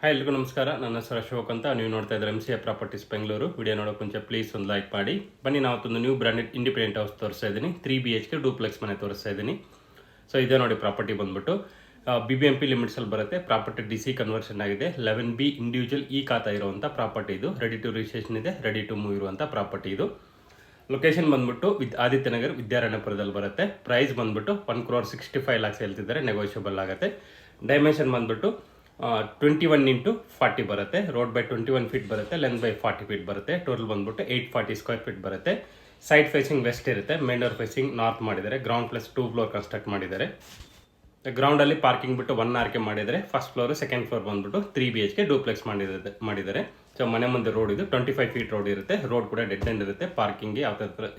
Hi ಎಲ್ರಿಗೂ ನಮಸ್ಕಾರ. ನನ್ನ ಹೆಸರು ಅಶೋಕ್ ಅಂತ. ನೀವು ನೋಡ್ತಾ ಇದ್ದಾರೆ MCA ಪ್ರಾಪರ್ಟೀಸ್ ಬೆಂಗಳೂರು. ವಿಡಿಯೋ ನೋಡೋಕೆ ಮುಂಚೆ ಪ್ಲೀಸ್ ಒಂದು ಲೈಕ್ ಮಾಡಿ. ಬನ್ನಿ, ನಾವತ್ತೊಂದು ನ್ಯೂ ಬ್ರ್ಯಾಂಡೆಡ್ ಇಂಡಿಪೆಂಡೆಂಟ್ ಹೌಸ್ ತೋರಿಸ್ತಾ ಇದ್ದೀನಿ. 3 BHK ಡೂಪ್ಲೆಕ್ಸ್ ಮನೆ ತೋರಿಸ್ತಾ ಇದ್ದೀನಿ. ಸೊ ಇದೇ ನೋಡಿ ಪ್ರಾಪರ್ಟಿ ಬಂದ್ಬಿಟ್ಟು BBMP ಲಿಮಿಟ್ಸಲ್ಲಿ ಬರುತ್ತೆ. ಪ್ರಾಪರ್ಟಿ DC ಕನ್ವರ್ಷನ್ ಆಗಿದೆ. 11B ಇಂಡಿವಿಜುವಲ್ ಖಾತಾ ಇರುವಂಥ ಪ್ರಾಪರ್ಟಿ ಇದು. ರೆಡಿ ಟು ರಿಜಿಸ್ಟ್ರೇಷನ್ ಇದೆ, ರೆಡಿ ಟು ಮೂವ್ ಇರುವಂಥ ಪ್ರಾಪರ್ಟಿ ಇದು. ಲೊಕೇಶನ್ ಬಂದ್ಬಿಟ್ಟು ಆದಿತ್ಯನಗರ್ ವಿದ್ಯಾರಣ್ಯಪುರದಲ್ಲಿ ಬರುತ್ತೆ. ಪ್ರೈಸ್ ಬಂದ್ಬಿಟ್ಟು 1,65,00,000 ಹೇಳ್ತಿದ್ದಾರೆ, ನೆಗೋಷಿಯಬಲ್ ಆಗುತ್ತೆ. ಡೈಮೆನ್ಷನ್ ಬಂದ್ಬಿಟ್ಟು 21x40 ಬರುತ್ತೆ. ರೋಡ್ ಬೈ 21 ಫೀಟ್ ಬರುತ್ತೆ, ಲೆಂತ್ ಬೈ 40 ಫೀಟ್ ಬರುತ್ತೆ. ಟೋಟಲ್ ಬಂದ್ಬಿಟ್ಟು 840 ಸ್ಕ್ವೇರ್ ಫೀಟ್ ಬರುತ್ತೆ. ಸೈಡ್ ಫೇಸಿಂಗ್ ವೆಸ್ಟ್ ಇರುತ್ತೆ, ಮೇನ್ ಡೋರ್ ಫೇಸಿಂಗ್ ನಾರ್ತ್ ಮಾಡಿದ್ದಾರೆ. ಗ್ರೌಂಡ್ ಪ್ಲಸ್ 2 ಫ್ಲೋರ್ ಕನ್ಸ್ಟ್ರಕ್ಟ್ ಮಾಡಿದ್ದಾರೆ. ಗ್ರೌಂಡಲ್ಲಿ ಪಾರ್ಕಿಂಗ್ ಬಿಟ್ಟು 1 RK ಮಾಡಿದ್ದಾರೆ. ಫಸ್ಟ್ ಫ್ಲೋರ್ ಸೆಕೆಂಡ್ ಫ್ಲೋರ್ ಬಂದ್ಬಿಟ್ಟು 3 BHK ಡೂಪ್ಲೆಕ್ಸ್ ಮಾಡಿದ್ದಾರೆ. ಸೊ ಮನೆ ಮುಂದೆ ರೋಡ್ ಇದು 25 ಫೀಟ್ ರೋಡ್ ಇರುತ್ತೆ. ರೋಡ್ ಕೂಡ ಡೆಡ್ ಎಂಡ್ ಇರುತ್ತೆ. ಪಾರ್ಕಿಂಗ್ಗೆ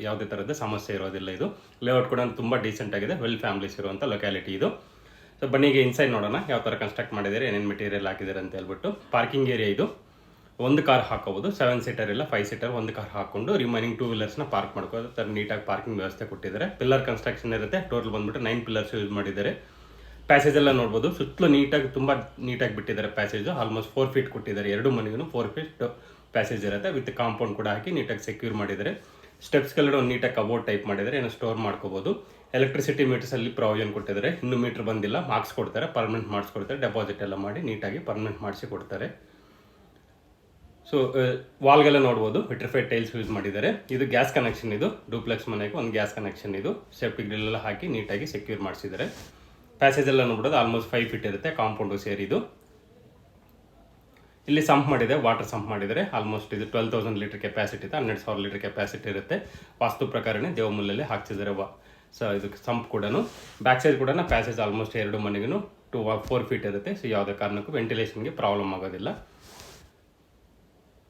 ಯಾವುದೇ ಥರದ ಸಮಸ್ಯೆ ಇರೋದಿಲ್ಲ. ಇದು ಲೇಔಟ್ ಕೂಡ ತುಂಬ ಡೀಸೆಂಟ್ ಆಗಿದೆ. ವೆಲ್ ಫ್ಯಾಮಿಲೀಸ್ ಇರುವಂಥ ಲೊಕ್ಯಾಲಿಟಿ ಇದು. ಸೊ ಬನ್ನಿಗೆ ಇನ್ಸೈಡ್ ನೋಡೋಣ ಯಾವ ಥರ ಕನ್ಸ್ಟ್ರಕ್ಟ್ ಮಾಡಿದ್ದಾರೆ, ಏನೇನು ಮೆಟೀರಿಯಲ್ ಹಾಕಿದ್ದಾರೆ ಅಂತ ಹೇಳ್ಬಿಟ್ಟು. ಪಾರ್ಕಿಂಗ್ ಏರಿಯಾ ಇದು. ಒಂದು ಕಾರ್ ಹಾಕೋಬೋದು, 7 ಸೀಟರ್ ಇಲ್ಲ 5 ಸೀಟರ್ ಒಂದು ಕಾರ್ ಹಾಕೊಂಡು ರಿಮೈನಿಂಗ್ 2 ವೀಲರ್ಸ್ನ ಪಾರ್ಕ್ ಮಾಡ್ಕೋದು. ಥರ ನೀಟಾಗಿ ಪಾರ್ಕಿಂಗ್ ವ್ಯವಸ್ಥೆ ಕೊಟ್ಟಿದ್ದಾರೆ. ಪಿಲ್ಲರ್ ಕನ್ಸ್ಟ್ರಕ್ಷನ್ ಇರುತ್ತೆ. ಟೋಟಲ್ ಬಂದ್ಬಿಟ್ಟು 9 ಪಿಲ್ಲರ್ಸ್ ಯೂಸ್ ಮಾಡಿದ್ದಾರೆ. ಪ್ಯಾಸೇಜ್ ಎಲ್ಲ ನೋಡ್ಬೋದು, ಸುತ್ತಲೂ ನೀಟಾಗಿ ತುಂಬ ನೀಟಾಗಿ ಬಿಟ್ಟಿದ್ದಾರೆ. ಪ್ಯಾಸೇಜು ಆಲ್ಮೋಸ್ಟ್ 4 ಫೀಟ್ ಕೊಟ್ಟಿದ್ದಾರೆ. ಎರಡು ಮನೆಗೂ 4 ಫೀಟ್ ಪ್ಯಾಸೇಜ್ ಇರುತ್ತೆ. ವಿತ್ ಕಾಂಪೌಂಡ್ ಕೂಡ ಹಾಕಿ ನೀಟಾಗಿ ಸೆಕ್ಯೂರ್ ಮಾಡಿದ್ದಾರೆ. ಸ್ಟೆಪ್ಸ್ಗೆಲ್ಲ ಒಂದು ನೀಟಾಗಿ ಕಬೋರ್ಡ್ ಟೈಪ್ ಮಾಡಿದ್ದಾರೆ, ಏನೋ ಸ್ಟೋರ್ ಮಾಡ್ಕೋಬೋದು. ಎಲೆಕ್ಟ್ರಿಸಿಟಿ ಮೀಟರ್ಸಲ್ಲಿ ಪ್ರಾವಿಷನ್ ಕೊಟ್ಟಿದ್ದಾರೆ. ಇನ್ನೂ ಮೀಟರ್ ಬಂದಿಲ್ಲ, ಮಾರ್ಕ್ಸ್ ಕೊಡ್ತಾರೆ, ಪರ್ಮನೆಂಟ್ ಮಾಡಿಸ್ಕೊಡ್ತಾರೆ. ಡೆಪಾಸಿಟ್ ಎಲ್ಲ ಮಾಡಿ ನೀಟಾಗಿ ಪರ್ಮನೆಂಟ್ ಮಾಡಿಸಿ ಕೊಡ್ತಾರೆ. ಸೊ ವಾಲ್ಗೆಲ್ಲ ನೋಡ್ಬೋದು, ವಿಟ್ರಿಫೈಡ್ ಟೈಲ್ಸ್ ಯೂಸ್ ಮಾಡಿದ್ದಾರೆ. ಇದು ಗ್ಯಾಸ್ ಕನೆಕ್ಷನ್, ಇದು ಡೂಪ್ಲೆಕ್ಸ್ ಮನೆಗೆ ಒಂದು ಗ್ಯಾಸ್ ಕನೆಕ್ಷನ್. ಇದು ಸೇಫ್ಟಿ ಗ್ರಿಲ್ ಎಲ್ಲ ಹಾಕಿ ನೀಟಾಗಿ ಸೆಕ್ಯೂರ್ ಮಾಡಿಸಿದ್ದಾರೆ. ಪ್ಯಾಸೇಜ್ ಎಲ್ಲ ನೋಡ್ಬೋದು, ಆಲ್ಮೋಸ್ಟ್ 5 ಫೀಟ್ ಇರುತ್ತೆ. ಕಾಂಪೌಂಡು ಸೇರಿದು. ಇಲ್ಲಿ ಸಂಪ್ ಮಾಡಿದೆ, ವಾಟರ್ ಸಂಪ್ ಮಾಡಿದರೆ. ಆಲ್ಮೋಸ್ಟ್ ಇದು 12,000 ಲೀಟರ್ ಕೆಪಾಸಿಟಿ ಇದೆ. 12,000 ಲೀಟರ್ ಕೆಪಾಸಿಟಿ ಇರುತ್ತೆ. ವಾಸ್ತು ಪ್ರಕಾರನೇ ದೇವಮೂಲಲ್ಲಿ ಹಾಕ್ಸಿದ್ದಾರೆ. ಸೊ ಇದು ಸಂಪ್ ಕೂಡ ಬ್ಯಾಕ್ ಸೈಡ್ ಕೂಡ ಪ್ಯಾಸೇಜ್ ಆಲ್ಮೋಸ್ಟ್ ಎರಡು ಮನೆಗೂ 4 ಫೀಟ್ ಇರುತ್ತೆ. ಸೊ ಯಾವುದೇ ಕಾರಣಕ್ಕೂ ವೆಂಟಿಲೇಷನ್ಗೆ ಪ್ರಾಬ್ಲಮ್ ಆಗೋದಿಲ್ಲ.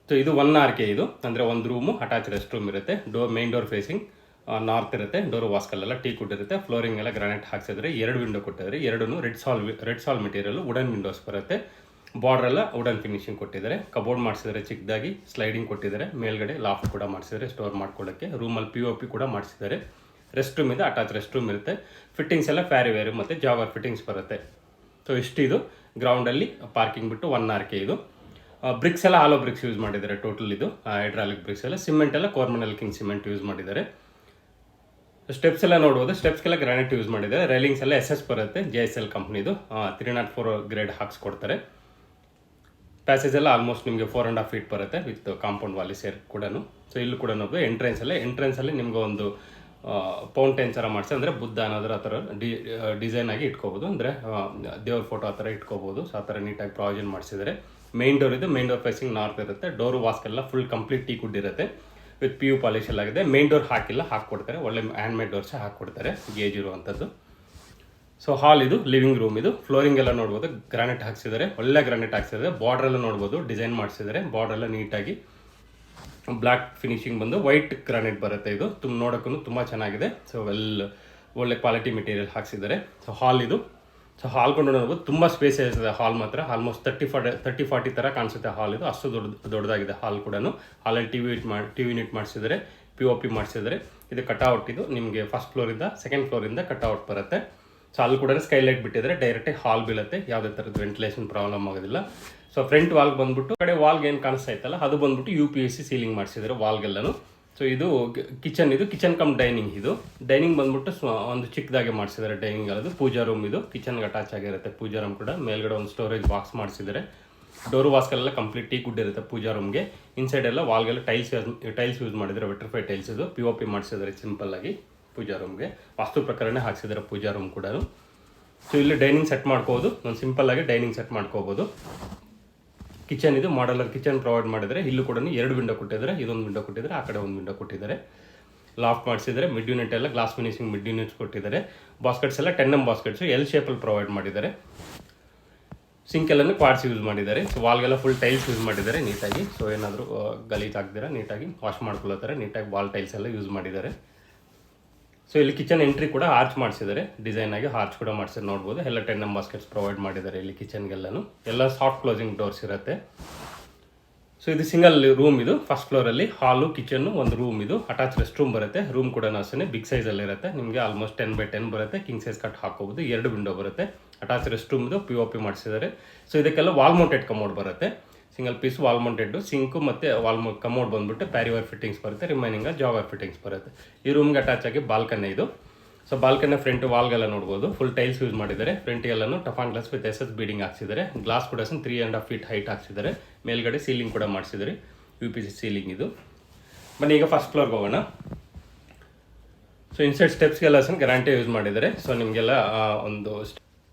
ಸೊ ಇದು 1 RK ಇದು, ಅಂದರೆ ಒಂದು ರೂಮು ಅಟ್ಯಾಚ್ ರೆಸ್ಟ್ ರೂಮ್ ಇರುತ್ತೆ. ಮೇನ್ ಡೋರ್ ಫೇಸಿಂಗ್ ನಾರ್ತ್ ಇರುತ್ತೆ. ಡೋರ್ ವಾಸ್ಕಲ್ಲೆಲ್ಲ ಟೀಕ್ ವುಡ್ ಇರುತ್ತೆ. ಫ್ಲೋರಿಂಗ್ ಎಲ್ಲ ಗ್ರಾನೈಟ್ ಹಾಕ್ಸಿದ್ರೆ. 2 ವಿಂಡೋ ಕೊಟ್ಟಿದ್ದಾರೆ. ಎರಡೂ ರೆಡ್ ಸಾಲ್ ಮೆಟೀರಿಯಲ್ ವುಡನ್ ವಿಂಡೋಸ್ ಬರುತ್ತೆ. ಬಾರ್ಡರ್ ಎಲ್ಲ ವುಡನ್ ಫಿನಿಶಿಂಗ್ ಕೊಟ್ಟಿದ್ದಾರೆ. ಕಬೋರ್ಡ್ ಮಾಡಿಸಿದ್ದಾರೆ, ಚಿಕ್ಕದಾಗಿ ಸ್ಲೈಡಿಂಗ್ ಕೊಟ್ಟಿದ್ದಾರೆ. ಮೇಲ್ಗಡೆ ಲಾಫ್ಟ್ ಕೂಡ ಮಾಡಿಸಿದ್ದಾರೆ ಸ್ಟೋರ್ ಮಾಡ್ಕೊಳ್ಳೋಕ್ಕೆ. ರೂಮಲ್ಲಿ POP ಕೂಡ ಮಾಡಿಸಿದ್ದಾರೆ. ರೆಸ್ಟ್ ರೂಮ್ ಇದೆ, ಅಟ್ಯಾಚ್ ರೆಸ್ಟ್ ರೂಮ್ ಇರುತ್ತೆ. ಫಿಟ್ಟಿಂಗ್ಸ್ ಎಲ್ಲ ಫ್ಯಾರಿವೇರು ಮತ್ತು ಜಾಗರ್ ಫಿಟ್ಟಿಂಗ್ಸ್ ಬರುತ್ತೆ. ಸೊ ಇಷ್ಟಿದು. ಗ್ರೌಂಡಲ್ಲಿ ಪಾರ್ಕಿಂಗ್ ಬಿಟ್ಟು 1 RK ಇದು. ಬ್ರಿಕ್ಸ್ ಎಲ್ಲ ಆಲೋ ಬ್ರಿಕ್ಸ್ ಯೂಸ್ ಮಾಡಿದ್ದಾರೆ. ಟೋಟಲ್ ಇದು ಹೈಡ್ರಾಲಿಕ್ ಬ್ರಿಕ್ಸ್ ಎಲ್ಲ. ಸಿಮೆಂಟ್ ಎಲ್ಲ ಕೋರ್ಮನಲ್ ಕಿಂಗ್ ಸಿಮೆಂಟ್ ಯೂಸ್ ಮಾಡಿದ್ದಾರೆ. ಸ್ಟೆಪ್ಸ್ ಎಲ್ಲ ನೋಡ್ಬೋದು, ಸ್ಟೆಪ್ಸ್ಗೆಲ್ಲ ಗ್ರಾನೈಟ್ ಯೂಸ್ ಮಾಡಿದ್ದಾರೆ. ರೈಲಿಂಗ್ಸ್ ಎಲ್ಲ SS ಬರುತ್ತೆ, JSL ಕಂಪ್ನಿದು. 304 ಗ್ರೇಡ್ ಹಾಕ್ಸ್ಕೊಡ್ತಾರೆ. ಪ್ಯಾಸೇಜ್ ಎಲ್ಲ ಆಲ್ಮೋಸ್ಟ್ ನಿಮಗೆ 4.5 ಫೀಟ್ ಬರುತ್ತೆ ವಿತ್ ಕಾಂಪೌಂಡ್ ವಾಲಿ ಸೇರಿ ಕೂಡ. ಸೊ ಇಲ್ಲೂ ಕೂಡ ನೋಡ್ಬೋದು ಎಂಟ್ರೆನ್ಸಲ್ಲಿ ನಿಮ್ಗೆ ಒಂದು ಫೌಂಟೇನ್ ಥರ ಮಾಡಿಸಿ, ಅಂದರೆ ಬುದ್ಧ ಅನ್ನೋದ್ರ ಆ ಥರ ಡಿಸೈನ್ ಆಗಿ ಇಟ್ಕೋಬೋದು. ಅಂದರೆ ದೇವ್ರ ಫೋಟೋ ಆ ಥರ ಇಟ್ಕೋಬೋದು. ಸೊ ಆ ಥರ ನೀಟಾಗಿ ಪ್ರಾವಿಷನ್ ಮಾಡಿಸಿದ್ದಾರೆ. ಮೇನ್ ಡೋರ್ ಇದು. ಮೇನ್ ಡೋರ್ ಫೇಸಿಂಗ್ ನಾರ್ತ್ ಇರುತ್ತೆ. ಡೋರು ವಾಸ್ಕೆಲ್ಲ ಫುಲ್ ಕಂಪ್ಲೀಟ್ ಟೀಕ್ ವುಡ್ ಇರುತ್ತೆ. ವಿತ್ PU ಪಾಲಿಶ್ ಎಲ್ಲ ಆಗಿದೆ. ಮೇನ್ ಡೋರ್ ಹಾಕ್ಕೊಡ್ತಾರೆ. ಒಳ್ಳೆ ಹ್ಯಾಂಡ್ ಮೇಡ್ ಡೋರ್ಸ್ ಹಾಕ್ಕೊಡ್ತಾರೆ, ಗೇಜ್ ಇರುವಂಥದ್ದು. ಸೊ ಹಾಲ್ ಇದು, ಲಿವಿಂಗ್ ರೂಮ್ ಇದು. ಫ್ಲೋರಿಂಗ್ ಎಲ್ಲ ನೋಡ್ಬೋದು, ಗ್ರಾನೈಟ್ ಹಾಕ್ಸಿದ್ದಾರೆ. ಒಳ್ಳೆ ಗ್ರಾನೈಟ್ ಹಾಕ್ಸಿದ್ದಾರೆ. ಬಾರ್ಡರ್ ಎಲ್ಲ ನೋಡ್ಬೋದು, ಡಿಸೈನ್ ಮಾಡಿಸಿದ್ದಾರೆ. ಬಾರ್ಡರ್ ಎಲ್ಲ ನೀಟಾಗಿ ಬ್ಲ್ಯಾಕ್ ಫಿನಿಶಿಂಗ್ ಬಂದು ವೈಟ್ ಗ್ರಾನೈಟ್ ಬರುತ್ತೆ. ಇದು ನೋಡೋಕ್ಕೂ ತುಂಬ ಚೆನ್ನಾಗಿದೆ. ಸೊ ಒಳ್ಳೆ ಕ್ವಾಲಿಟಿ ಮೆಟೀರಿಯಲ್ ಹಾಕ್ಸಿದ್ದಾರೆ. ಸೊ ಹಾಲ್ ಇದು. ಸೊ ಹಾಲ್ ಕೊಂಡು ನೋಡ್ಬೋದು, ತುಂಬ ಸ್ಪೇಸ್ ಇರ್ತದೆ ಹಾಲ್ ಮಾತ್ರ. ಆಲ್ಮೋಸ್ಟ್ 30-40 ಥರ ಕಾಣಿಸುತ್ತೆ ಹಾಲ್ ಇದು. ಅಷ್ಟು ದೊಡ್ಡದಾಗಿದೆ ಹಾಲ್ ಕೂಡ. ಹಾಲಲ್ಲಿ ಟಿ ವಿ ಯೂನಿಟ್ ಮಾಡಿಸಿದ್ದಾರೆ, POP ಮಾಡಿಸಿದ್ದಾರೆ. ಇದು ಕಟ್ಔಟ್. ಇದು ನಿಮಗೆ ಫಸ್ಟ್ ಫ್ಲೋರಿಂದ ಸೆಕೆಂಡ್ ಫ್ಲೋರಿಂದ ಕಟ್ಔಟ್ ಬರುತ್ತೆ. ಸೊ ಅಲ್ಲಿ ಕೂಡ ಸ್ಕೈಲೈಟ್ ಬಿಟ್ಟಿದ್ದಾರೆ. ಡೈರೆಕ್ಟಾಗಿ ಹಾಲ್ ಬೀಳುತ್ತೆ, ಯಾವುದೇ ಥರದ ವೆಂಟಿಲೇಷನ್ ಪ್ರಾಬ್ಲಮ್ ಆಗೋದಿಲ್ಲ. ಸೊ ಫ್ರಂಟ್ ವಾಲ್ಗೆ ಬಂದ್ಬಿಟ್ಟು ಕಡೆ ವಾಲ್ಗೆ ಏನು ಕಾಣಿಸ್ತಾ ಇತ್ತಲ್ಲ, ಅದು ಬಂದ್ಬಿಟ್ಟು UPVC ಸೀಲಿಂಗ್ ಮಾಡಿಸಿದ್ದಾರೆ ವಾಲ್ಗೆಲ್ಲನು. ಸೊ ಇದು ಕಿಚನ್. ಇದು ಕಿಚನ್ ಕಮ್ ಡೈನಿಂಗ್. ಇದು ಡೈನಿಂಗ್ ಬಂದ್ಬಿಟ್ಟು ಒಂದು ಚಿಕ್ಕದಾಗೆ ಮಾಡಿಸಿದ್ದಾರೆ. ಡೈನಿಂಗ್ ಅದು ಪೂಜಾ ರೂಮ್. ಇದು ಕಿಚನ್ಗೆ ಅಟ್ಯಾಚ್ ಆಗಿರುತ್ತೆ ಪೂಜಾ ರೂಮ್ ಕೂಡ. ಮೇಲ್ಗಡೆ ಒಂದು ಸ್ಟೋರೇಜ್ ಬಾಕ್ಸ್ ಮಾಡಿಸಿದ್ದಾರೆ. ಡೋರ್ ವಾಸ್ಕಲ್ಲೆಲ್ಲ ಕಂಪ್ಲೀಟ್ ಟೀಕ್ ವುಡ್ ಇರುತ್ತೆ ಪೂಜಾ ರೂಮ್ಗೆ. ಇನ್ಸೈಡ್ ಎಲ್ಲ ವಾಲ್ಗೆಲ್ಲ ಟೈಲ್ಸ್ ಯೂಸ್ ಮಾಡಿದ್ದಾರೆ, ವಿಟ್ರಿಫೈಡ್ ಟೈಲ್ಸ್ ಇದು. POP ಮಾಡಿಸಿದ್ದಾರೆ ಸಿಂಪಲ್ ಆಗಿ ಪೂಜಾ ರೂಮ್ಗೆ. ವಾಸ್ತು ಪ್ರಕಾರನೇ ಹಾಕ್ಸಿದ್ದಾರೆ ಪೂಜಾ ರೂಮ್ ಕೂಡ. ಸೊ ಇಲ್ಲಿ ಡೈನಿಂಗ್ ಸೆಟ್ ಮಾಡ್ಕೋಬೋದು. ಒಂದು ಸಿಂಪಲ್ ಆಗಿ ಡೈನಿಂಗ್ ಸೆಟ್ ಮಾಡ್ಕೋಬೋದು. ಕಿಚನ್ ಇದು ಮಾಡಲರ್ ಕಿಚನ್ ಪ್ರೊವೈಡ್ ಮಾಡಿದರೆ. ಇಲ್ಲೂ ಕೂಡ 2 ವಿಂಡೋ ಕೊಟ್ಟಿದ್ದಾರೆ. ಇದೊಂದು ವಿಂಡೋ ಕೊಟ್ಟಿದ್ದಾರೆ, ಆ ಕಡೆ ಒಂದು ವಿಂಡೋ ಕೊಟ್ಟಿದ್ದಾರೆ. ಲಾಫ್ಟ್ ಮಾಡಿಸಿದ್ದಾರೆ. ಮಿಡ್ ಯೂನಿಟ್ ಎಲ್ಲ ಗ್ಲಾಸ್ ಫಿನಿಶಿಂಗ್ ಮಿಡ್ ಯೂನಿಟ್ಸ್ ಕೊಟ್ಟಿದ್ದಾರೆ. ಬಾಸ್ಕೆಟ್ಸ್ ಎಲ್ಲ 10mm ಬಾಸ್ಕೆಟ್ಸು L ಶೇಪಲ್ಲಿ ಪ್ರೊವೈಡ್ ಮಾಡಿದ್ದಾರೆ. ಸಿಂಕ್ ಎಲ್ಲನೂ ಕ್ವಾಡ್ಸ್ ಯೂಸ್ ಮಾಡಿದ್ದಾರೆ. ಸೊ ವಾಲ್ಗೆಲ್ಲ ಫುಲ್ ಟೈಲ್ಸ್ ಯೂಸ್ ಮಾಡಿದ್ದಾರೆ ನೀಟಾಗಿ. ಸೊ ಏನಾದರೂ ಗಲೀಜ್ ಹಾಕ್ದಿರ ನೀಟಾಗಿ ವಾಶ್ ಮಾಡ್ಕೊಳ್ಳೋ ಥರ ನೀಟಾಗಿ ವಾಲ್ ಟೈಲ್ಸ್ ಎಲ್ಲ ಯೂಸ್ ಮಾಡಿದ್ದಾರೆ. ಸೊ ಇಲ್ಲಿ ಕಿಚನ್ ಎಂಟ್ರಿ ಕೂಡ ಆರ್ಚ್ ಮಾಡಿಸಿದ್ದಾರೆ. ಡಿಸೈನ್ ಆಗಿ ಆರ್ಚ್ ಕೂಡ ಮಾಡಿಸಿದ್ರೆ ನೋಡ್ಬೋದು. ಎಲ್ಲ 10mm ಬಾಸ್ಕೆಟ್ಸ್ ಪ್ರೊವೈಡ್ ಮಾಡಿದ್ದಾರೆ ಇಲ್ಲಿ ಕಿಚನ್ಗೆಲ್ಲನು. ಎಲ್ಲ ಸಾಫ್ಟ್ ಕ್ಲೋಸಿಂಗ್ ಡೋರ್ಸ್ ಇರುತ್ತೆ. ಸೊ ಇದು ಸಿಂಗಲ್ ರೂಮ್. ಇದು ಫಸ್ಟ್ ಫ್ಲೋರಲ್ಲಿ ಹಾಲು, ಕಿಚನ್ನು, ಒಂದು ರೂಮ್. ಇದು ಅಟ್ಯಾಚ್ ರೆಸ್ಟ್ ರೂಮ್ ಬರುತ್ತೆ. ರೂಮ್ ಕೂಡ ಅಷ್ಟೇ ಬಿಗ್ ಸೈಜಲ್ಲಿ ಇರುತ್ತೆ. ನಿಮಗೆ ಆಲ್ಮೋಸ್ಟ್ 10x10 ಬರುತ್ತೆ. ಕಿಂಗ್ ಸೈಜ್ ಕಟ್ ಹಾಕೋಬೋದು. 2 ವಿಂಡೋ ಬರುತ್ತೆ. ಅಟ್ಯಾಚ್ ರೆಸ್ಟ್ ರೂಮ್ದು POP ಮಾಡಿಸಿದ್ದಾರೆ. ಸೊ ಇದಕ್ಕೆಲ್ಲ ವಾಲ್ ಮೌಂಟೆಡ್ ಕಮೋಡ್ ಬರುತ್ತೆ, single piece wall mounted sink ಮತ್ತು ಕಮೋಡ್ ಬಂದುಬಿಟ್ಟು ಪ್ಯಾರಿವರ್ ಫಿಟ್ಟಿಂಗ್ಸ್ ಬರುತ್ತೆ, ರಿಮೈನಿಂಗ್ ಜಾವರ್ ಫಿಟ್ಟಿಂಗ್ಸ್ ಬರುತ್ತೆ. ಈ ರೂಮ್ಗೆ ಅಟ್ಯಾಚ್ ಆಗಿ ಬಾಲ್ಕನಿ ಇದು. ಸೊ ಬಾಲ್ಕನಿ ಫ್ರಂಟ್ ವಾಲ್ಗೆಲ್ಲ ನೋಡ್ಬೋದು ಫುಲ್ ಟೈಲ್ಸ್ ಯೂಸ್ ಮಾಡಿದ್ದಾರೆ. ಫ್ರಂಟಿಗೆಲ್ಲೂ ಟಫಾನ್ ಗ್ಲಾಸ್ ವಿತ್ SS ಬೀಡಿಂಗ್ ಹಾಕ್ಸಿದ್ದಾರೆ. ಗ್ಲಾಸ್ ಕೂಡ 3.5 feet ಹೈಟ್ ಹಾಕ್ಸಿದ್ದಾರೆ. ಮೇಲ್ಗಡೆ ಸೀಲಿಂಗ್ ಕೂಡ ಮಾಡಿಸಿದ್ದಾರೆ, UPC ಸೀಲಿಂಗ್ ಇದು. ಬನ್ನಿ ಈಗ ಫಸ್ಟ್ ಫ್ಲೋರ್ಗೆ ಹೋಗೋಣ. ಸೊ ಇನ್ಸೈಡ್ ಸ್ಟೆಪ್ಸ್ಗೆಲ್ಲ ಗ್ಯಾರಂಟಿ ಯೂಸ್ ಮಾಡಿದ್ದಾರೆ. ಸೊ ನಿಮಗೆಲ್ಲ ಒಂದು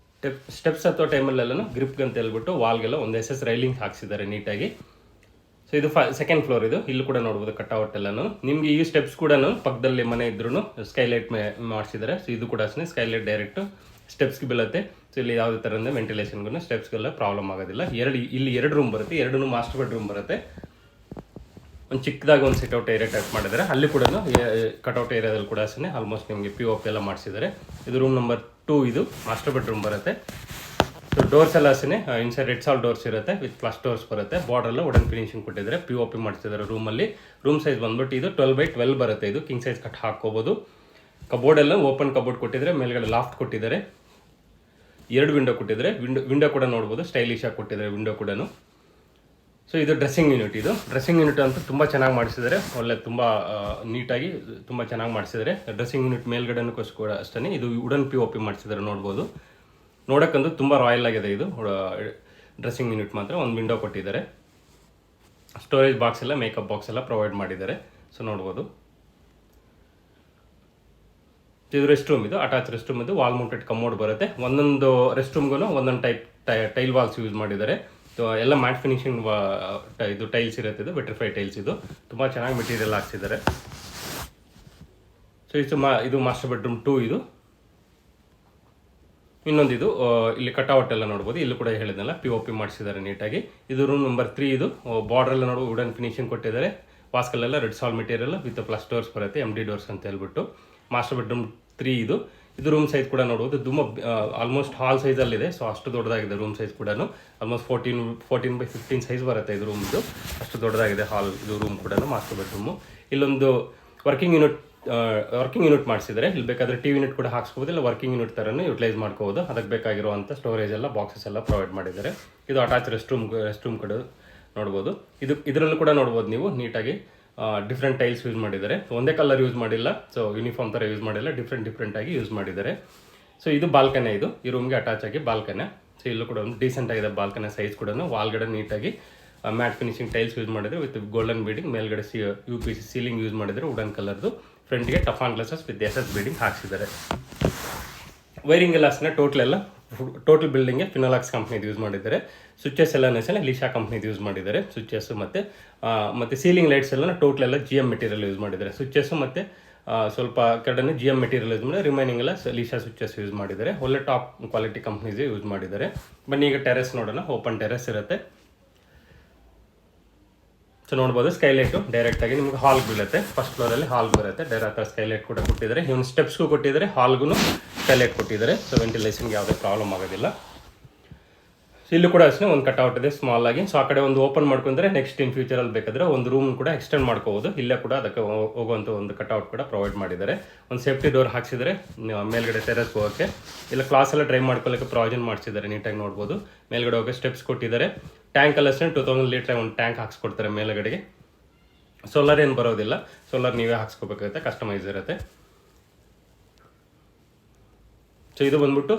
ಸ್ಟೆಪ್ಸ್ ಹತ್ತೋ ಟೈಮಲ್ಲೆಲ್ಲ ಗ್ರಿಪ್ಗೆ ಅಂತ ಹೇಳ್ಬಿಟ್ಟು ವಾಲ್ಗೆಲ್ಲ ಒಂದು SS ರೈಲಿಂಗ್ ಹಾಕ್ಸಿದ್ದಾರೆ ನೀಟಾಗಿ. ಸೊ ಇದು ಸೆಕೆಂಡ್ ಫ್ಲೋರ್ ಇದು. ಇಲ್ಲೂ ಕೂಡ ನೋಡ್ಬೋದು ಕಟ್ಔಟ್ ಎಲ್ಲನೂ. ನಿಮಗೆ ಈ ಸ್ಟೆಪ್ಸ್ ಕೂಡ ಪಕ್ಕದಲ್ಲಿ ಮನೆ ಇದ್ರೂ ಸ್ಕೈಲೈಟ್ ಮಾಡಿಸಿದ್ದಾರೆ. ಸೊ ಇದು ಕೂಡ ಸ್ಕೈಲೈಟ್ ಡೈರೆಕ್ಟ್ ಸ್ಟೆಪ್ಸ್ಗೆ ಬೀಳುತ್ತೆ. ಸೊ ಇಲ್ಲಿ ಯಾವುದೇ ಥರದ ವೆಂಟಿಲೇಷನ್ಗೂ ಸ್ಟೆಪ್ಸ್ಗೆಲ್ಲ ಪ್ರಾಬ್ಲಮ್ ಆಗೋದಿಲ್ಲ. ಇಲ್ಲಿ 2 ರೂಮ್ ಬರುತ್ತೆ, 2 ಮಾಸ್ಟರ್ ಬೆಡ್ರೂಮ್ ಬರುತ್ತೆ. ಒಂದು ಚಿಕ್ಕದಾಗಿ ಒಂದು ಸಿಟ್ಔಟ್ ಏರಿಯಾ ಟೈಪ್ ಮಾಡಿದ್ದಾರೆ. ಅಲ್ಲಿ ಕೂಡ ಕಟ್ಔಟ್ ಏರಿಯಾದಲ್ಲಿ ಕೂಡ ಆಲ್ಮೋಸ್ಟ್ ನಿಮಗೆ POP ಎಲ್ಲ ಮಾಡಿಸಿದ್ದಾರೆ. ಇದು ರೂಮ್ ನಂಬರ್ 2, ಇದು ಮಾಸ್ಟರ್ ಬೆಡ್ರೂಮ್ ಬರುತ್ತೆ. ಸೊ ಡೋರ್ಸ್ ಎಲ್ಲ ಇನ್ಸೈಡ್ ರೆಡ್ ಸಾಲ್ ಡೋರ್ಸ್ ಇರುತ್ತೆ ವಿತ್ ಪ್ಲಸ್ ಡೋರ್ಸ್ ಬರುತ್ತೆ. ಬಾರ್ಡ್ರೆಲ್ಲ ವುಡನ್ ಫಿನಿಶಿಂಗ್ ಕೊಟ್ಟಿದ್ದಾರೆ, POP ಮಾಡಿಸಿದ್ದಾರೆ ರೂಮಲ್ಲಿ. ರೂಮ್ ಸೈಜ್ ಬಂದ್ಬಿಟ್ಟು ಇದು 12x12 ಬರುತ್ತೆ. ಇದು ಕಿಂಗ್ ಸೈಜ್ ಕಟ್ ಹಾಕ್ಕೋಬೋದು. ಕಬೋರ್ಡ್ ಎಲ್ಲ ಓಪನ್ ಕಬೋರ್ಡ್ ಕೊಟ್ಟಿದ್ದಾರೆ, ಮೇಲ್ಗಡೆ ಲಾಫ್ಟ್ ಕೊಟ್ಟಿದ್ದಾರೆ, 2 ವಿಂಡೋ ಕೊಟ್ಟಿದ್ದಾರೆ. ವಿಂಡೋ ಕೂಡ ನೋಡ್ಬೋದು ಸ್ಟೈಲಿಶ್ ಆಗಿ ಕೊಟ್ಟಿದ್ದಾರೆ ವಿಂಡೋ ಕೂಡ. ಸೊ ಇದು ಡ್ರೆಸ್ಸಿಂಗ್ ಯೂನಿಟ್. ಇದು ಡ್ರೆಸ್ಸಿಂಗ್ ಯೂನಿಟ್ ಅಂತೂ ತುಂಬ ಚೆನ್ನಾಗಿ ಮಾಡಿಸಿದ್ದಾರೆ, ಒಳ್ಳೆ ತುಂಬ ನೀಟಾಗಿ ತುಂಬ ಚೆನ್ನಾಗಿ ಮಾಡಿಸಿದ್ದಾರೆ. ಡ್ರೆಸ್ಸಿಂಗ್ ಯೂನಿಟ್ ಮೇಲ್ಗಡೆನಕ್ಕೋಸ್ಕರ ಅಷ್ಟೇ ಇದು ವುಡನ್ POP ಮಾಡಿಸಿದ್ದಾರೆ ನೋಡ್ಬೋದು. ನೋಡೋಕ್ಕಂತೂ ತುಂಬ ರಾಯಲ್ ಆಗಿದೆ ಇದು ಡ್ರೆಸ್ಸಿಂಗ್ ಯೂನಿಟ್. ಮಾತ್ರ ಒಂದು ವಿಂಡೋ ಕೊಟ್ಟಿದ್ದಾರೆ, ಸ್ಟೋರೇಜ್ ಬಾಕ್ಸ್ ಎಲ್ಲ ಮೇಕಪ್ ಬಾಕ್ಸ್ ಎಲ್ಲ ಪ್ರೊವೈಡ್ ಮಾಡಿದ್ದಾರೆ. ಸೊ ನೋಡ್ಬೋದು ಇದು ರೆಸ್ಟ್ ರೂಮ್. ಇದು ಅಟ್ಯಾಚ್ ರೆಸ್ಟ್ ರೂಮ್. ಇದು ವಾಲ್ ಮೌಂಟೆಡ್ ಕಮೋಡ್ ಬರುತ್ತೆ. ಒಂದೊಂದು ರೆಸ್ಟ್ ರೂಮ್ಗೂ ಒಂದೊಂದು ಟೈಲ್ ವಾಲ್ಸ್ ಯೂಸ್ ಮಾಡಿದ್ದಾರೆ. ಸೊ ಎಲ್ಲ ಮ್ಯಾಟ್ ಫಿನಿಶಿಂಗ್ ಇದು ಟೈಲ್ಸ್ ಇರುತ್ತೆ. ಇದು ವಿಟ್ರಿಫೈ ಟೈಲ್ಸ್. ಇದು ತುಂಬ ಚೆನ್ನಾಗಿ ಮೆಟೀರಿಯಲ್ ಹಾಕ್ಸಿದ್ದಾರೆ. ಸೊ ಇದು ಮಾಸ್ಟರ್ ಬೆಡ್ರೂಮ್ 2 ಇದು. ಇನ್ನೊಂದು ಇದು ಇಲ್ಲಿ ಕಟ್ಔಟ್ ಎಲ್ಲ ನೋಡ್ಬೋದು. ಇಲ್ಲೂ ಕೂಡ ಹೇಳಿದ್ನಲ್ಲ POP ಮಾಡಿಸಿದ್ದಾರೆ ನೀಟಾಗಿ. ಇದು ರೂಮ್ ನಂಬರ್ 3. ಇದು ಬಾರ್ಡರ್ ಎಲ್ಲ ನೋಡ್ಬೋದು ವುಡನ್ ಫಿನಿಶಿಂಗ್ ಕೊಟ್ಟಿದ್ದಾರೆ. ವಾಸ್ಕಲ್ಲೆಲ್ಲ ರೆಡ್ ಸಾಲ್ ಮೆಟೀರಿಯಲ್ ವಿತ್ ಪ್ಲಸ್ ಡೋರ್ಸ್ ಬರುತ್ತೆ, MD ಡೋರ್ಸ್ ಅಂತ ಹೇಳ್ಬಿಟ್ಟು. ಮಾಸ್ಟರ್ ಬೆಡ್ರೂಮ್ 3 ಇದು. ಇದು ರೂಮ್ ಸೈಜ್ ಕೂಡ ನೋಡ್ಬೋದು ತುಂಬ ಆಲ್ಮೋಸ್ಟ್ ಹಾಲ್ ಸೈಜಲ್ಲಿದೆ. ಸೊ ಅಷ್ಟು ದೊಡ್ಡದಾಗಿದೆ ರೂಮ್ ಸೈಜ್ ಕೂಡ. ಆಲ್ಮೋಸ್ಟ್ 14x15 ಸೈಜ್ ಬರುತ್ತೆ ಇದು ರೂಮ್. ಇದು ಅಷ್ಟು ದೊಡ್ಡದಾಗಿದೆ ಹಾಲ್ ಇದು ರೂಮ್ ಕೂಡ ಮಾಸ್ಟರ್ ಬೆಡ್ರೂಮು. ಇಲ್ಲೊಂದು ವರ್ಕಿಂಗ್ ಯೂನಿಟ್ ಮಾಡಿಸಿದರೆ. ಇಲ್ಲಿ ಬೇಕಾದರೆ TV ಯೂನಿಟ್ ಕೂಡ ಹಾಕ್ಸ್ಬೋದು, ಇಲ್ಲ ವರ್ಕಿಂಗ್ ಯೂನಿಟ್ ಥರನೂ ಯೂಟಿಲೈಸ್ ಮಾಡ್ಕೋಬೋದು. ಅದಕ್ಕೆ ಬೇಕಾಗಿರುವಂಥ ಸ್ಟೋರೇಜ್ ಎಲ್ಲ ಬಾಕ್ಸಸ್ ಎಲ್ಲ ಪ್ರೊವೈಡ್ ಮಾಡಿದ್ದಾರೆ. ಇದು ಅಟ್ಯಾಚ್ ರೆಸ್ಟ್ ರೂಮ್ ಕೂಡ ನೋಡ್ಬೋದು. ಇದರಲ್ಲೂ ಕೂಡ ನೋಡ್ಬೋದು ನೀವು ನೀಟಾಗಿ ಡಿಫ್ರೆಂಟ್ ಟೈಲ್ಸ್ ಯೂಸ್ ಮಾಡಿದ್ದಾರೆ. ಸೊ ಒಂದೇ ಕಲರ್ ಯೂಸ್ ಮಾಡಿಲ್ಲ, ಸೊ ಯೂನಿಫಾರ್ಮ್ ಥರ ಯೂಸ್ ಮಾಡಿಲ್ಲ, ಡಿಫ್ರೆಂಟಾಗಿ ಯೂಸ್ ಮಾಡಿದ್ದಾರೆ. ಸೊ ಇದು ಬಾಲ್ಕನಿ. ಇದು ಈ ರೂಮ್ಗೆ ಅಟ್ಯಾಚ್ ಆಗಿ ಬಾಲ್ಕನಿ. ಸೊ ಇಲ್ಲೂ ಕೂಡ ಒಂದು ಡೀಸೆಂಟ್ ಆಗಿದೆ ಬಾಲ್ಕನಿ ಸೈಜ್ ಕೂಡ. ವಾಲ್ಗಡೆ ನೀಟಾಗಿ ಮ್ಯಾಟ್ ಫಿನಿಶಿಂಗ್ ಟೈಲ್ಸ್ ಯೂಸ್ ಮಾಡಿದರೆ ವಿತ್ ಗೋಲ್ಡನ್ ಬೀಡಿಂಗ್. ಮೇಲ್ಗಡೆ UPC ಸೀಲಿಂಗ್ ಯೂಸ್ ಮಾಡಿದರೆ ವುಡನ್ ಕಲರ್ದು. ಫ್ರಂಟ್ಗೆ ಟಫಾನ್ ಗ್ಲಾಸಸ್ ವಿತ್ SS ಬೀಡಿಂಗ್ ಹಾಕ್ಸಿದ್ದಾರೆ. ವೈರಿಂಗ್ ಎಲ್ಲ ಟೋಟಲ್ ಬಿಲ್ಡಿಂಗ್ಗೆ ಫಿನೋಲಾಕ್ಸ್ ಕಂಪ್ನಿದು ಯೂಸ್ ಮಾಡಿದ್ದಾರೆ. ಸ್ವಿಚಸ್ ಎಲ್ಲ ಲೀಶಾ ಕಂಪ್ನಿದು ಯೂಸ್ ಮಾಡಿದ್ದಾರೆ ಸ್ವಿಚಸ್. ಮತ್ತು ಸೀಲಿಂಗ್ ಲೈಟ್ಸ್ ಎಲ್ಲ ಟೋಟಲ್ ಎಲ್ಲ GM ಮೆಟೀರಿಯಲ್ ಯೂಸ್ ಮಾಡಿದ್ದಾರೆ. ಸ್ವಿಚಸ್ ಮತ್ತು ಸ್ವಲ್ಪ ಕಡೆನೇ GM ಮೆಟೀರಿಯಲ್ ಯೂಸ್ ಮಾಡಿ, ರಿಮೈನಿಂಗ್ ಎಲ್ಲ ಲೀಶಾ ಸ್ವಿಚಸ್ ಯೂಸ್ ಮಾಡಿದ್ದಾರೆ. ಒಳ್ಳೆ ಟಾಪ್ ಕ್ವಾಲಿಟಿ ಕಂಪ್ನೀಸೇ ಯೂಸ್ ಮಾಡಿದ್ದಾರೆ. ಬನ್ನಿ ಈಗ ಟೆರೆಸ್ ನೋಡೋಣ. ಓಪನ್ ಟೆರೆಸ್ ಇರುತ್ತೆ. ಸೊ ನೋಡ್ಬೋದು ಸ್ಕೈಲೈಟು ಡೈರೆಕ್ಟಾಗಿ ನಿಮ್ಗೆ ಹಾಲ್ ಬೀಳುತ್ತೆ. ಫಸ್ಟ್ ಫ್ಲೋರಲ್ಲಿ ಹಾಲ್ ಬರುತ್ತೆ. ಡೈರೆಕ್ಟ್ ಸ್ಕೈಲೈಟ್ ಕೂಡ ಕೊಟ್ಟಿದ್ದಾರೆ. ಇವನು ಸ್ಟೆಪ್ಸ್ಗೂ ಕೊಟ್ಟಿದ್ದಾರೆ, ಹಾಲ್ಗೂ ಸ್ಕೈಲೈಟ್ ಕೊಟ್ಟಿದ್ದಾರೆ. ಸೊ ವೆಂಟಿಲೇಷನ್ಗೆ ಯಾವುದೇ ಪ್ರಾಬ್ಲಮ್ ಆಗೋದಿಲ್ಲ. ಸೊ ಇಲ್ಲೂ ಕೂಡ ಒಂದು ಕಟ್ಔಟ್ ಇದೆ ಸ್ಮಾಲ್ ಆಗಿ. ಸೊ ಆ ಕಡೆ ಒಂದು ಓಪನ್ ಮಾಡ್ಕೊಂಡ್ರೆ ನೆಕ್ಸ್ಟ್ ಇನ್ ಫ್ಯೂಚರಲ್ಲಿ ಬೇಕಾದರೆ ಒಂದು ರೂಮ್ ಕೂಡ ಎಕ್ಸ್ಟೆಂಡ್ ಮಾಡ್ಕೋಬೋದು. ಇಲ್ಲೇ ಕೂಡ ಅದಕ್ಕೆ ಹೋಗುವಂಥ ಒಂದು ಕಟ್ಔಟ್ ಕೂಡ ಪ್ರೊವೈಡ್ ಮಾಡಿದ್ದಾರೆ. ಒಂದು ಸೇಫ್ಟಿ ಡೋರ್ ಹಾಕ್ಸಿದ್ದಾರೆ ಮೇಲ್ಗಡೆ ಟೆರೆಸ್ ಹೋಗೋಕ್ಕೆ. ಇಲ್ಲ ಕ್ಲಾಸ್ ಎಲ್ಲ ಡ್ರೈವ್ ಮಾಡ್ಕೊಳ್ಳೋಕ್ಕೆ ಪ್ರಾವಿಷನ್ ಮಾಡಿಸಿದ್ದಾರೆ. ನೀಟಾಗಿ ನೋಡ್ಬೋದು. ಮೇಲ್ಗಡೆ ಹೋಗೋಕೆ ಸ್ಟೆಪ್ಸ್ ಕೊಟ್ಟಿದ್ದಾರೆ. ಟ್ಯಾಂಕ್ ಎಲ್ಲ 2000 ಲೀಟ್ರ್ ಒಂದು ಟ್ಯಾಂಕ್ ಹಾಕ್ಸ್ಕೊಡ್ತಾರೆ ಮೇಲ್ಗಡೆಗೆ. ಸೋಲಾರ್ ಏನು ಬರೋದಿಲ್ಲ, ಸೋಲಾರ್ ನೀವೇ ಹಾಕ್ಸ್ಕೋಬೇಕಾಗುತ್ತೆ, ಕಸ್ಟಮೈಸ್ ಇರುತ್ತೆ. ಸೊ ಇದು ಬಂದ್ಬಿಟ್ಟು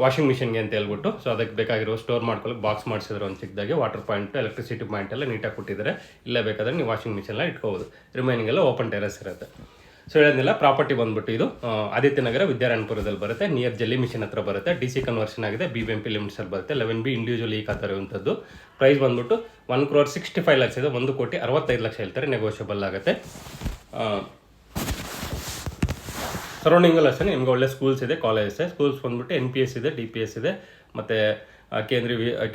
ವಾಷಿಂಗ್ ಮಿಷಿನ್ಗೆ ಅಂತ ಹೇಳ್ಬಿಟ್ಟು. ಸೊ ಅದಕ್ಕೆ ಬೇಕಾಗಿರೋ ಸ್ಟೋರ್ ಮಾಡ್ಕೊಳ್ಳೋಕೆ ಬಾಕ್ಸ್ ಮಾಡಿಸಿದ್ರೆ ಒಂದು ಚಿಕ್ಕದಾಗಿ ವಾಟರ್ ಪಾಯಿಂಟ್, ಎಲೆಕ್ಟ್ರಿಸಿಟಿ ಪಾಯಿಂಟ್ ಎಲ್ಲ ನೀಟಾಗಿ ಕೊಟ್ಟಿದ್ದಾರೆ. ಇಲ್ಲೇ ಬೇಕಾದರೆ ನೀವು ವಾಷಿಂಗ್ ಮಿಷಿನ್ ಎಲ್ಲ ಇಟ್ಕೋಬೋದು. ರಿಮೈನಿಂಗ್ ಎಲ್ಲ ಓಪನ್ ಟೆರೆಸ್ ಇರುತ್ತೆ. ಸೊ ಹೇಳಿದ್ನೆಲ್ಲ ಪ್ರಾಪರ್ಟಿ ಬಂದ್ಬಿಟ್ಟು ಇದು ಆದಿತ್ಯನಗರ ವಿದ್ಯಾರಣ್ಯಪುರದಲ್ಲಿ ಬರುತ್ತೆ. ನಿಯರ್ ಜಲ್ಲಿ ಮಿಷನ್ ಹತ್ರ ಬರುತ್ತೆ. DC ಕನ್ವರ್ಷನ್ ಆಗಿದೆ. BBMP ಲಿಮಿಟ್ಸಲ್ಲಿ ಬರುತ್ತೆ. 11B ಇಂಡಿವಿಜುವಲ್ ಈ ಖಾತೆ ಇರುವಂಥದ್ದು. ಪ್ರೈಸ್ ಬಂದ್ಬಿಟ್ಟು 1,65 ಲಕ್ಷ ಇದೆ. 1,65 ಲಕ್ಷ ಹೇಳ್ತಾರೆ, ನೆಗೋಷಿಯಬಲ್ ಆಗುತ್ತೆ. ಸರೌಂಡಿಂಗಲ್ಲಿ ಅಷ್ಟೇ ನಿಮ್ಗೆ ಒಳ್ಳೆ ಸ್ಕೂಲ್ಸ್ ಇದೆ, ಕಾಲೇಜಸ್ ಇದೆ. ಸ್ಕೂಲ್ಸ್ ಬಂದ್ಬಿಟ್ಟು NPS ಇದೆ, DPS ಇದೆ, ಮತ್ತು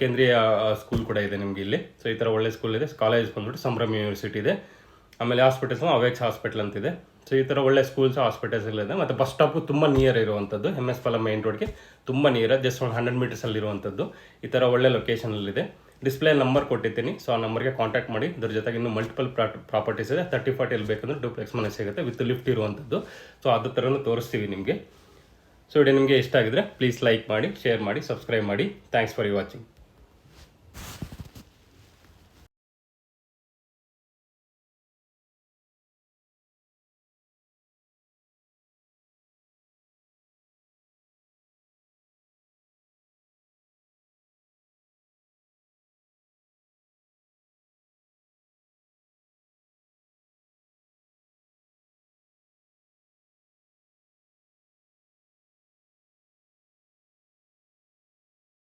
ಕೇಂದ್ರೀಯ ಸ್ಕೂಲ್ ಕೂಡ ಇದೆ ನಿಮಗೆ ಇಲ್ಲಿ. ಸೊ ಈ ಥರ ಒಳ್ಳೆ ಸ್ಕೂಲ್ ಇದೆ. ಕಾಲೇಜ್ ಬಂದ್ಬಿಟ್ಟು ಸಂಭ್ರಮ್ ಯೂನಿವರ್ಸಿಟಿ ಇದೆ. ಆಮೇಲೆ ಹಾಸ್ಪಿಟಲ್ಸ್ ಅವೇಕ್ಸ್ ಹಾಸ್ಪಿಟಲ್ ಅಂತಿದೆ. ಸೊ ಈ ಥರ ಒಳ್ಳೆ ಸ್ಕೂಲ್ಸ್ ಹಾಸ್ಪಿಟಲ್ಸ್ ಎಲ್ಲ ಇದೆ. ಮತ್ತು ಬಸ್ ಸ್ಟಾಪು ತುಂಬ ನಿಯರ್ ಇರುವಂಥದ್ದು. MS ಪಾಲಂ ಮೈನ್ ರೋಡ್ಗೆ ತುಂಬ ನಿಯರ್, ಜಸ್ಟ್ ಒಂದು 100 ಮೀಟರ್ಸಲ್ಲಿರುವಂಥದ್ದು. ಈ ಥರ ಒಳ್ಳೆ ಲೊಕೇಶನಲ್ಲಿದೆ. ಡಿಸ್ಪ್ಲೇ ನಂಬರ್ ಕೊಟ್ಟಿರ್ತೀನಿ. ಸೊ ಆ ನಂಬರ್ಗೆ ಕಾಂಟ್ಯಾಕ್ಟ್ ಮಾಡಿ. ಇದ್ರ ಜೊತೆಗೆ ಇನ್ನೂ ಮಲ್ಟಿಪಲ್ ಪ್ರಾಪರ್ಟೀಸ್ ಇದೆ. 30-40 ಬೇಕಂದ್ರೆ ಡೂಪ್ಲೆಕ್ಸ್ ಮನೆ ಸಿಗುತ್ತೆ ವಿತ್ ಲಿಫ್ಟ್ ಇರುವಂಥದ್ದು. ಸೊ ಅದ್ರ ಥರನೂ ತೋರಿಸ್ತೀವಿ ನಿಮಗೆ. ಸೊ ವಿಡಿಯೋ ನಿಮಗೆ ಇಷ್ಟ ಆಗಿದ್ರೆ ಪ್ಲೀಸ್ ಲೈಕ್ ಮಾಡಿ, ಶೇರ್ ಮಾಡಿ, ಸಬ್ಸ್ಕ್ರೈಬ್ ಮಾಡಿ. Thanks for watching.